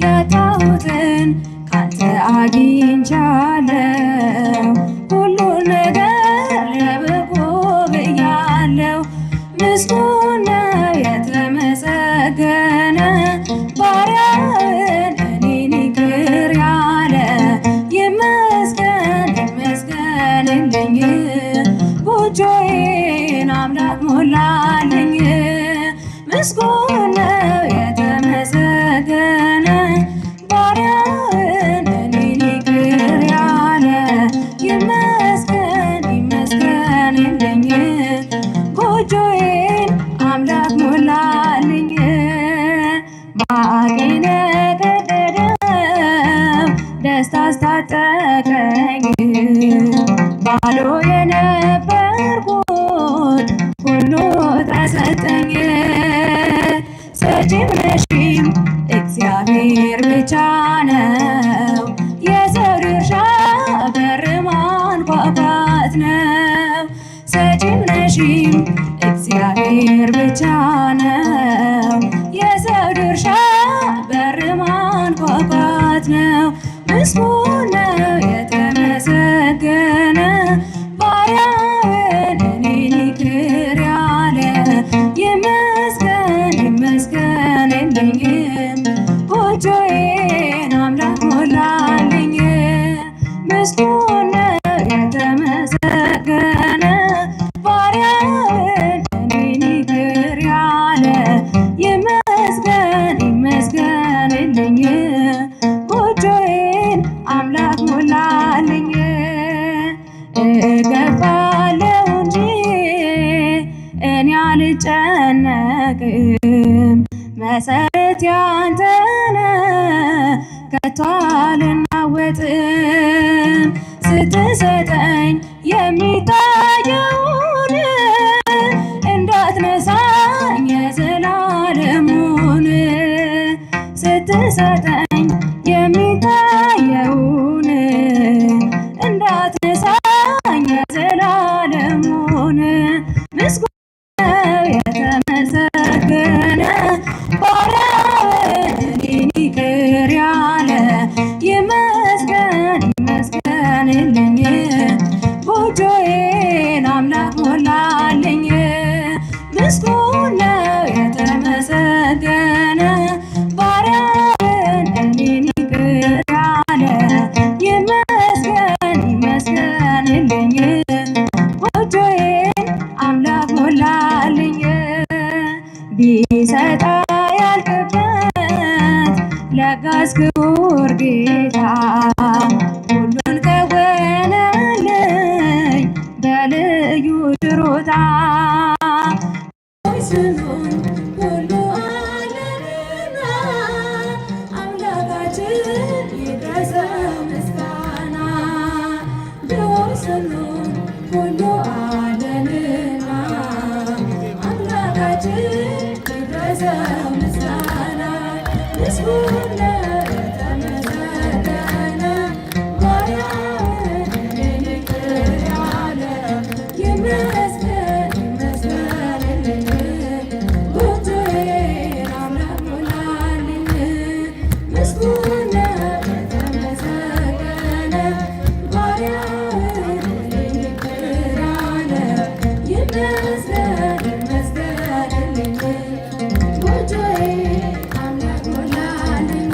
ያጣሁትን ካንተ አግኝቻለሁ። ሁሉን ነገር ለበጎ ብያለሁ። ምስጉን ነው የተመሰገነ ባሪያህን እኔን ይቅር ያለ። ይመስገን ይመስገንልኝ ጎጆዬን አምላክ ሞላልኝ። ምስጉን ነው የተመሰገነ ባሪያህን እኔን ይቅር ያለ። ይመስገን ይመስገንልኝ ጎጆዬን አምላክ ሞላልኝ። ማቄን ቀደደው ደስታ አስታጠቀኝ። ባዶ የነበርኩት ሁሉ ተሰጠኝ። ሰጪም ነሺም እግዚአብሔር ብቻ ነው። የሰው ድርሻ በር ማንኳኳት ነው። ሰጪም ነሺም እግዚአብሔር ብቻ ነው። የሰው ድርሻ በር ማንኳኳት ነው። ምስጉን ነው የተመሰገነ ባሪያህን እኔን ይቅር ያለ። ይመስገን ይመስገንልኝ ጎጆዬን አምላክ ሞላልኝ። ምስጉን ነው የተመሰገነ ባሪያህን እኔን ይቅር ያለ። ይመስገን ይመስገንልኝ ጎጆዬን አምላክ ሞላልኝ። እገፋለሁ እንጂ እኔ አልጨነቅም። መሰረት ያንተ ነህ ከቶ አልናወጥም። ስትሰጠኝ የሚታየውን እንዳትነሳኝ የዘላለሙን። ስትሰጠኝ የሚታየውን እንዳትነሳኝ የዘላለሙን። ምስጉን ነው የተመሰገነ ባሪያህን እኔን ይቅር ያለ። ይመስገን ይመስገንልኝ ጎጆዬን አምላክ ሞላልኝ። ምስጉን ነው የተመሰገነ ባሪያህን እኔን ይቅር ያለ። ይመስገን ይመስገንልኝ ጎጆዬን አምላክ ሞላልኝ። ቢሰጣ ያልቅበት ለጋስ ክቡር ጌታ ሁሉን ከወነልኝ በልዩ ችሮታ። ስሙን ሁሉ አለንና አምላካችን ይድረሰው ምስጋና። ስሙን ሁሉ አለንና አምላካችን ይድረሰው ምስጋና። ምስጉን ነው የተመሰገነ ባሪያህን እኔን ይቅር ያለ። ይመስገን ይመስገንልኝ ጎጆዬን አምላክ ሞላልኝ። ምስጉን ነው የተመሰገነ ባሪያህን እኔን ይቅር ያለ። ይመስገን ይመስገንልኝ ጎጆዬን አምላክ ሞላልኝ።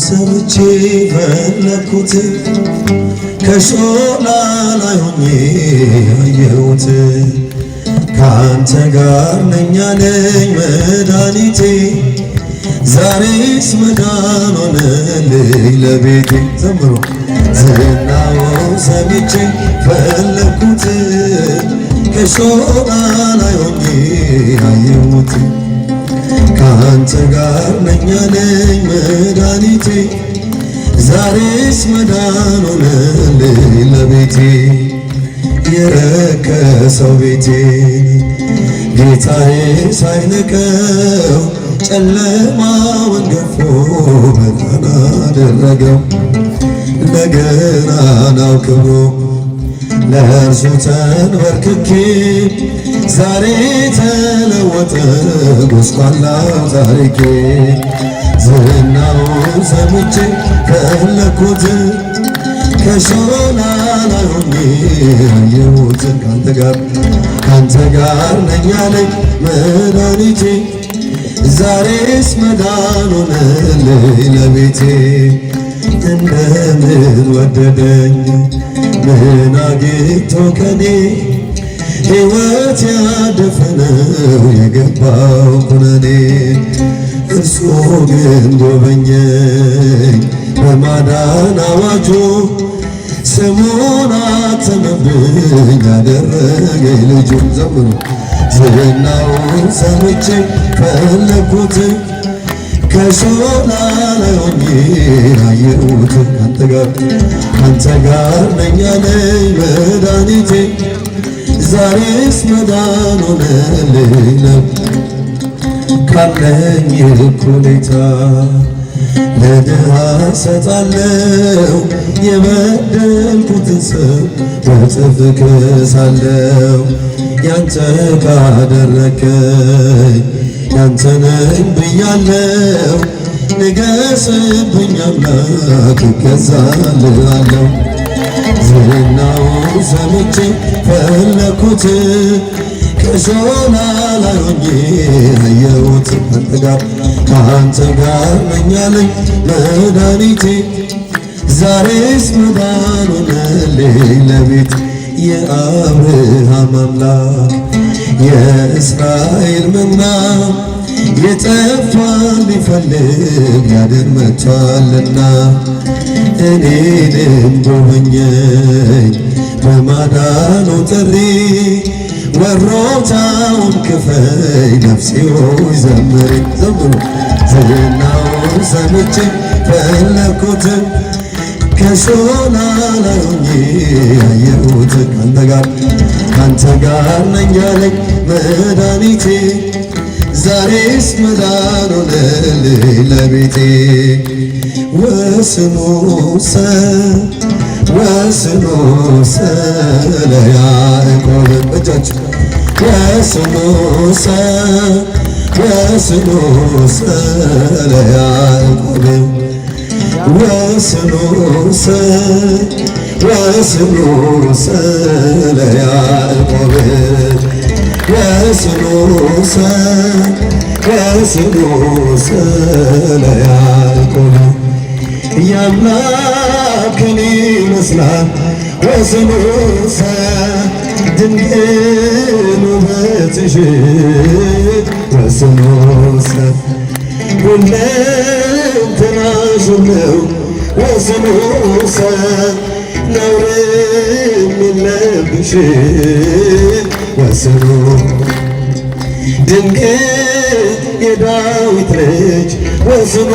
ሰምቼ ፈለኩት ከሾላ ላይ ሆኜ ያየሁት ካንተ ጋር ነኝ አለኝ መድኃኒቴ ዛሬስ መዳን ሆነልኝ ለቤቴ ዘምሮ ዝናው ሰምቼ ፈለኩት ከሾላ ላይ ሆኜ ያየሁት ካንተ ጋር ነኝ አለኝ መድኃኒቴ ዛሬስ መዳን ሆነልኝ ለቤቴ የረከሰው ቤቴን ጌታዬ ሳይንቀው ጨለማውን ገፎ ብርሃን አደረገው ለገናናው ክብሩ ለእርሱ ተንበርክኬ ዛሬ ተለወጠ ጎስቋላው ታሪኬ። ዝናውን ሰምቼ ፈለግኩት ከሾላ ላይ ሆኜ አየሁት ካንተ ጋር ነኝ አለኝ መድኃኒቴ። ዛሬስ መዳን ሆነልኝ ለቤቴ። እንደምን ወደደኝ ምን አግኝቶ ከኔ ሕይወት ያደፈነው የገባው ኩነኔ። እርሱ ግን ጎበኘኝ በማዳን አዋጁ ስሙን አተመብኝ ያደረገኝ ልጁ። ዘምሩ ዝናውን ሰምቼ ፈለግኩት ከሾላ ላይ ሆኜ አየሁት ካንተ ጋር ነኝ አለኝ መድኃኒቴ። ዛሬስ መዳን ሆነልኝ ካለኝ እኩሌታ ለድሃ ሰጣለው የበደልኩትን ሰው በእጥፍ እክሳለው። ያንተ ካደረከኝ ያንተ ነኝ ብያለው። ንገስብኝ አምላክ እገዛልሃለሁ። ዝናውን ሰምቼ ፈለግኩት ከሾላ ላይ ሆኜ አየሁት ካንተ ጋር ነኝ አለኝ መድኃኒቴ። ዛሬስ መዳን ሆነልኝ ለቤቴ። የአብርሃም አምላክ የእስራኤል መና የጠፋን ሊፈልግ ያድን መጥቷልና። እኔንም ጎበኘኝ በማዳኑ ጥሪ ወሮታውን ክፈይ ነፍሴ ሆይ ዘምሪ። ዘምሩ ዝናውን ሰምቼ ፈለግኩት ከሾላ ላይ ሆኜ አየሁት ካንተ ጋር ነኝ አለኝ መድኃኒቴ። ዛሬስ መዳን ሆነልኝ ለቤቴ። ወስኑ ለያዕቆብ እጃችሁ ወስኑ ለያዕቆብ ወስኑ ለያዕቆብ ወስኑ ለያዕቆብ። የአምላክን ይመስላል ወስኑ ድንግል ውበትሽ ወስኑ ሁለንተናሽ ነው ወስኑ ነውር የለብሽ ወስኑ ድንግል የዳዊት ልጅ ወስኑ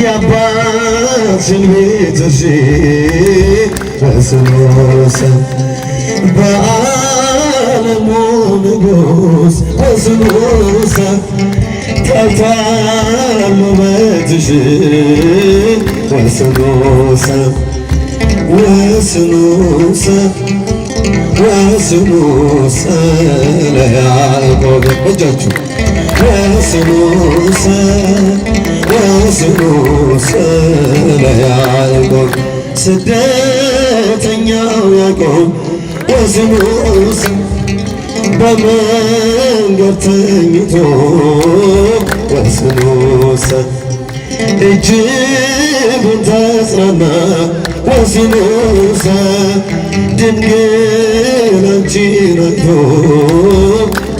የአባትሽን ቤት እርሺ ወስኑ በዓለሙ ንጉሥ ወስኑ ታይቷል ውበትሽ ወስኑ ለያዕቆብ እጃችሁ ወስኑ ለያዕቆብ። ስደተኛው ያዕቆብ ወስኑ በመንገድ ተኝቶ ወስኑ እጅጉን ተጽናና ወስኑ ድንግል አንቺን አይቶ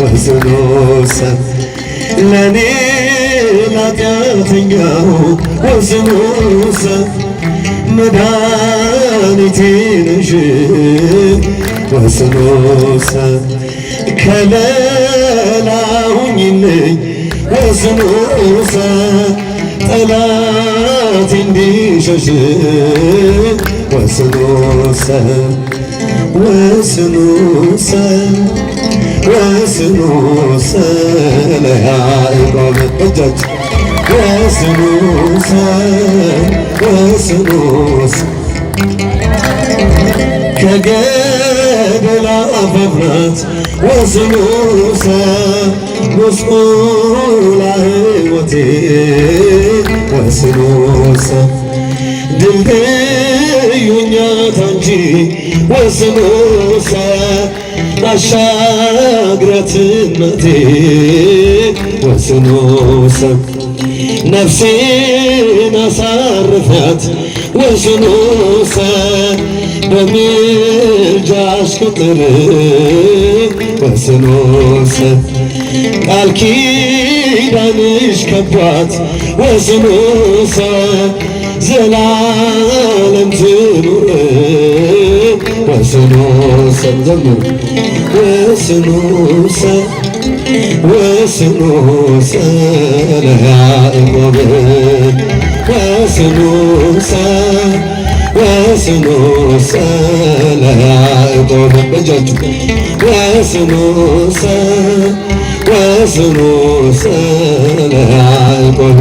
ወስኑ ለኔ ኃጢአተኛው ወስኑ መድኃኒቴ ነሽ ወስኑ ከለላ ሁኚልኝ ወስኑ ጠላት እንዲሸሽ ወስኑ ለያዕቆብ እጃችሁ ወስኑ ከገደላ መብራት ወስኖሰ ጎስቆላ ሕይወቴ ወስኖሰ ድልድዩኛት አንቺ ወስኖሰ አሻግረትነቴ ወስኖሰ ነፍሴን አሳርፊያት ወስኖሰ በምልጃሽ ቁጥር ወስኖሰ ቃል ኪዳንሽ ከቧት ወስኖሰ ዘላለም ትኑር ወስኖሰ ዘምሩ ወስኖሰ ወስኖሰ ለያዕቆብ ወስኖሰ ወስኖሰ ለያዕቆብ በእጃችሁ ወስኖሰ ወስኖሰ ለያዕቆብ